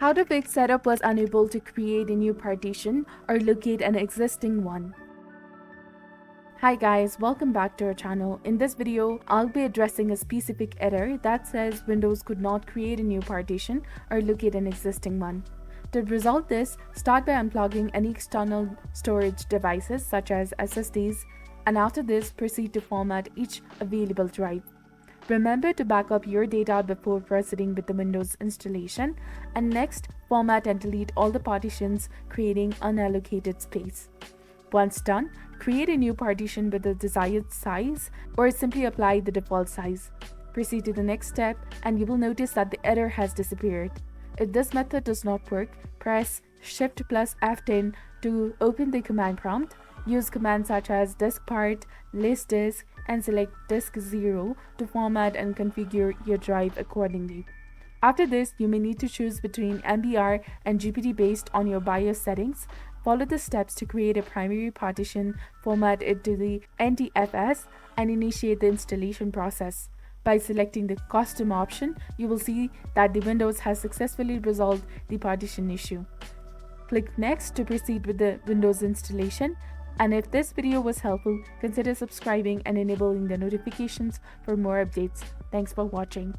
How to fix setup was unable to create a new partition or locate an existing one. Hi guys, welcome back to our channel. In this video, I'll be addressing a specific error that says Windows could not create a new partition or locate an existing one. To resolve this, start by unplugging any external storage devices such as SSDs, and after this, proceed to format each available drive. Remember to back up your data before proceeding with the Windows installation, and next, format and delete all the partitions, creating unallocated space. Once done, create a new partition with the desired size or simply apply the default size. Proceed to the next step and you will notice that the error has disappeared. If this method does not work, press Shift plus F10 to open the command prompt. Use commands such as diskpart, list disk, and select disk 0 to format and configure your drive accordingly. After this, you may need to choose between MBR and GPT based on your BIOS settings. Follow the steps to create a primary partition, format it to the NTFS, and initiate the installation process. By selecting the custom option, you will see that the Windows has successfully resolved the partition issue. Click Next to proceed with the Windows installation. And if this video was helpful, consider subscribing and enabling the notifications for more updates. Thanks for watching.